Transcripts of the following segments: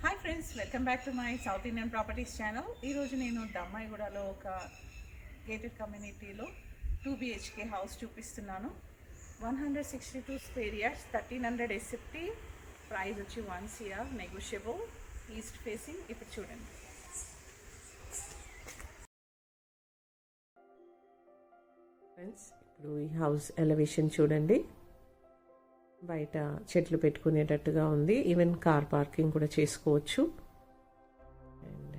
Hi friends, welcome back to my south Indian properties channel. ఈరోజు నేను దమ్మాయిగూడలో ఒక gated కమ్యూనిటీలో 2 BHK హౌస్ చూపిస్తున్నాను. 162 స్క్వేర్ యార్డ్స్, 1300 SFT, ప్రైస్ వచ్చి 1 CR, నెగోషియబుల్, ఈస్ట్ ఫేసింగ్. ఇప్పుడు చూడండి. ఫ్రెండ్స్, ఇప్పుడు ఈ హౌస్ ఎలివేషన్ చూడండి. బయట చెట్లు పెట్టుకునేటట్టుగా ఉంది. ఈవెన్ కార్ పార్కింగ్ కూడా చేసుకోవచ్చు. అండ్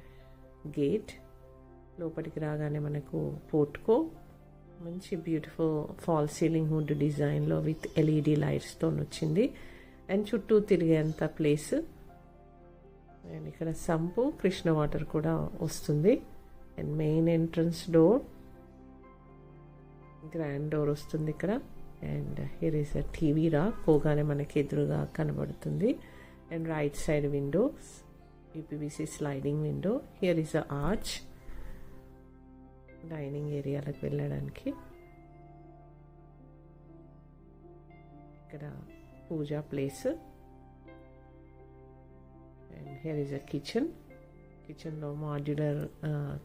గేట్ లోపలికి రాగానే మనకు పోర్ట్కో, మంచి బ్యూటిఫుల్ ఫాల్ సీలింగ్ వుడ్ డిజైన్లో విత్ LED లైట్స్తో వచ్చింది. అండ్ చుట్టూ తిరిగేంత ప్లేస్. అండ్ ఇక్కడ సంపు, కృష్ణ వాటర్ కూడా వస్తుంది. And main entrance door, grand door వస్తుంది ఇక్కడ. And here is a TV rack, పోగానే మనకి ఎదురుగా కనబడుతుంది. And right side windows, UPVC sliding window. Here is a arch dining ఏరియాలకు వెళ్ళడానికి. ఇక్కడ puja place. And here is a kitchen. కిచెన్లో మాడ్యులర్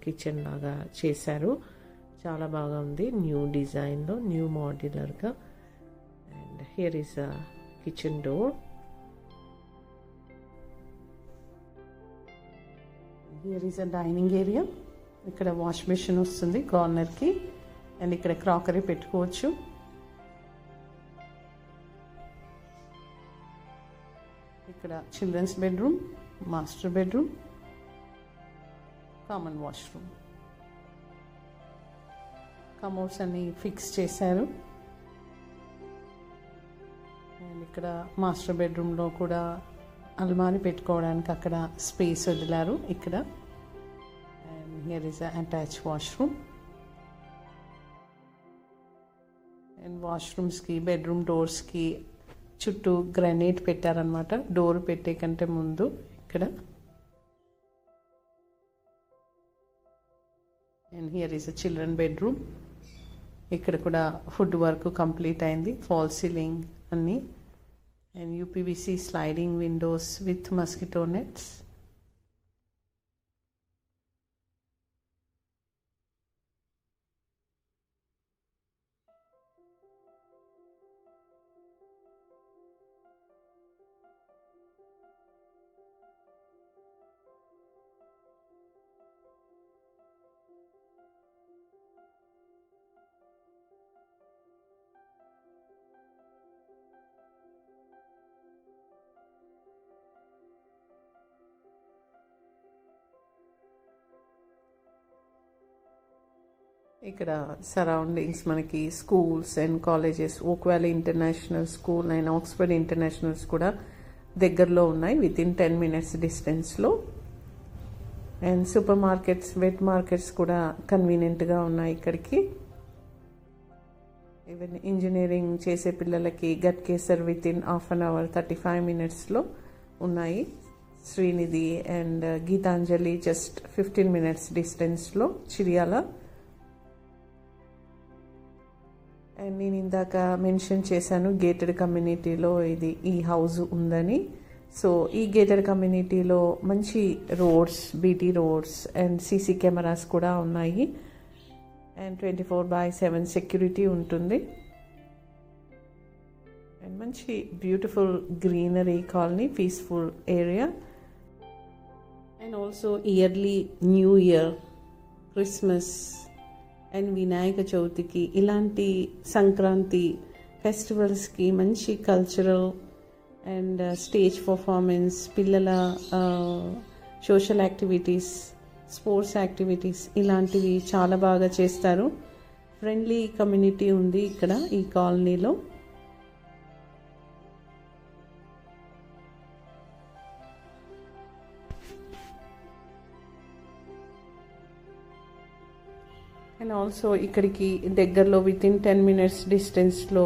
కిచెన్ లాగా చేశారు. చాలా బాగా ఉంది, న్యూ డిజైన్లో, న్యూ మాడ్యులర్గా. And here is a kitchen door. Here is a dining area. ఇక్కడ వాష్ మెషిన్ వస్తుంది కార్నర్కి. అండ్ ఇక్కడ క్రాకరీ పెట్టుకోవచ్చు. ఇక్కడ children's bedroom, master bedroom, common washroom. Commodes అన్ని ఫిక్స్ చేశారు. అండ్ ఇక్కడ మాస్టర్ బెడ్రూమ్లో కూడా అల్మారి పెట్టుకోవడానికి అక్కడ స్పేస్ వదిలారు ఇక్కడ. And here is attach washroom. And వాష్రూమ్స్కి, బెడ్రూమ్ డోర్స్కి చుట్టూ గ్రానైట్ పెట్టారనమాట, డోర్ పెట్టే కంటే ముందు ఇక్కడ. And here is a children bedroom. ఇక్కడ కూడా ఫుడ్ వర్క్ కంప్లీట్ అయింది, ఫాల్ సీలింగ్ అన్నీ. అండ్ UPVC sliding windows with mosquito nets. ఇక్కడ సరౌండింగ్స్ మనకి schools and colleges, oak valley international school and Oxford internationals కూడా దగ్గరలో ఉన్నాయి, వితిన్ 10 minutes డిస్టెన్స్లో. And super markets, wet markets కూడా కన్వీనియంట్గా ఉన్నాయి ఇక్కడికి. ఈవెన్ ఇంజనీరింగ్ చేసే పిల్లలకి గట్కేసర్ వితిన్ ½ an hour 35 minutesలో ఉన్నాయి. Sreenidhi and Geethanjali just 15 minutes డిస్టెన్స్లో చిరియాల. అండ్ నేను ఇందాక మెన్షన్ చేశాను గేటెడ్ కమ్యూనిటీలో ఈ హౌస్ ఉందని. సో ఈ గేటెడ్ కమ్యూనిటీలో మంచి roads, BT roads and CC cameras కూడా ఉన్నాయి. అండ్ 24/7 సెక్యూరిటీ ఉంటుంది. అండ్ మంచి beautiful greenery colony, peaceful area. And also yearly new year, Christmas and Vinayaka చవితికి, ఇలాంటి సంక్రాంతి ఫెస్టివల్స్కి మంచి కల్చరల్ అండ్ స్టేజ్ పర్ఫార్మెన్స్, పిల్లల సోషల్ యాక్టివిటీస్, స్పోర్ట్స్ యాక్టివిటీస్ ఇలాంటివి చాలా బాగా చేస్తారు. ఫ్రెండ్లీ కమ్యూనిటీ ఉంది ఇక్కడ ఈ కాలనీలో. అండ్ ఆల్సో ఇక్కడికి దగ్గరలో వితిన్ 10 minutes డిస్టెన్స్లో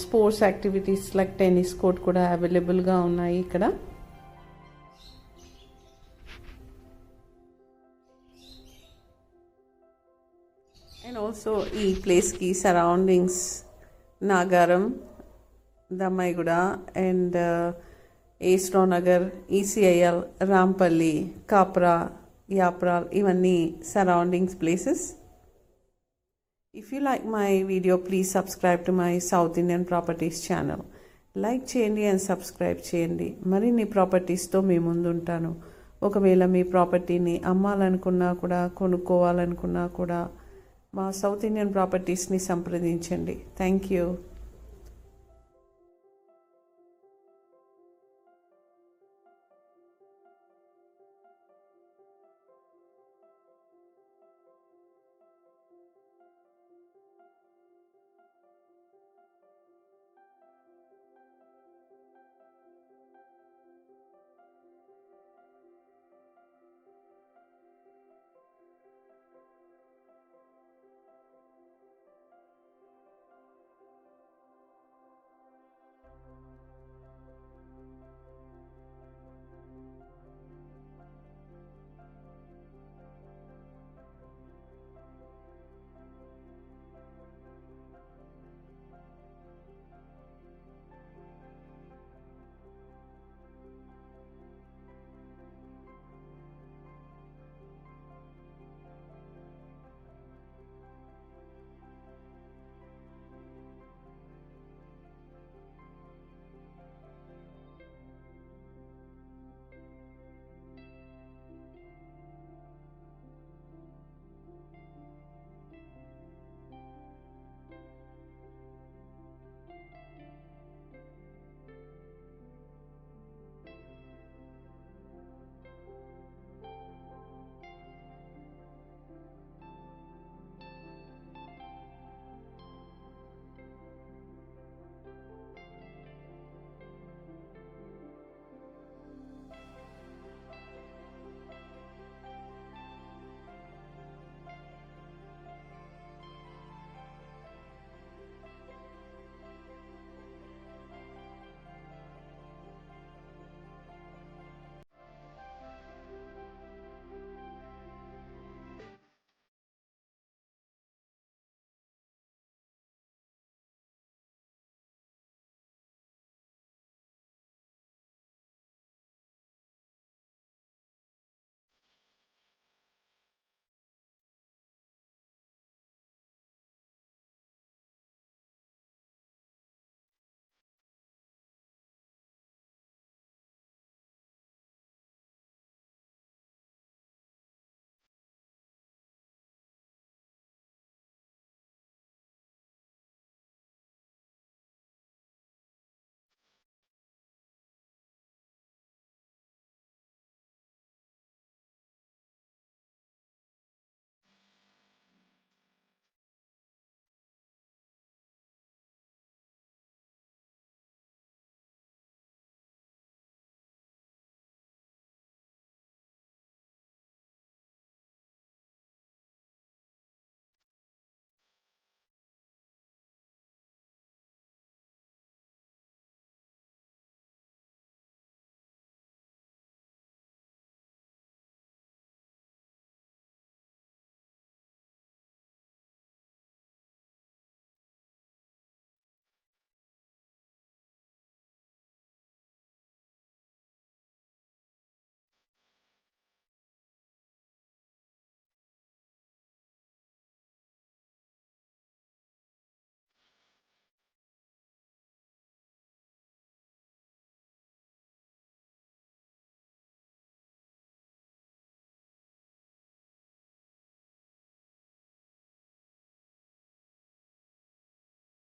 sports activities like tennis court కూడా అవైలబుల్గా ఉన్నాయి ఇక్కడ. అండ్ ఆల్సో ఈ ప్లేస్కి surroundings Nagaram, Dammaiguda and AS Rao Nagar, ECIL, Rampally, Kapra, Yapral, ఇవన్నీ surroundings places. If you like my video, please subscribe to my South Indian Properties channel. Like చేయండి అండ్ సబ్స్క్రైబ్ చేయండి. మరిన్ని ప్రాపర్టీస్తో మీ ముందు ఉంటాను. ఒకవేళ మీ ప్రాపర్టీని అమ్మాలనుకున్నా కూడా, కొనుక్కోవాలనుకున్నా కూడా మా సౌత్ ఇండియన్ ప్రాపర్టీస్ని సంప్రదించండి. Thank you.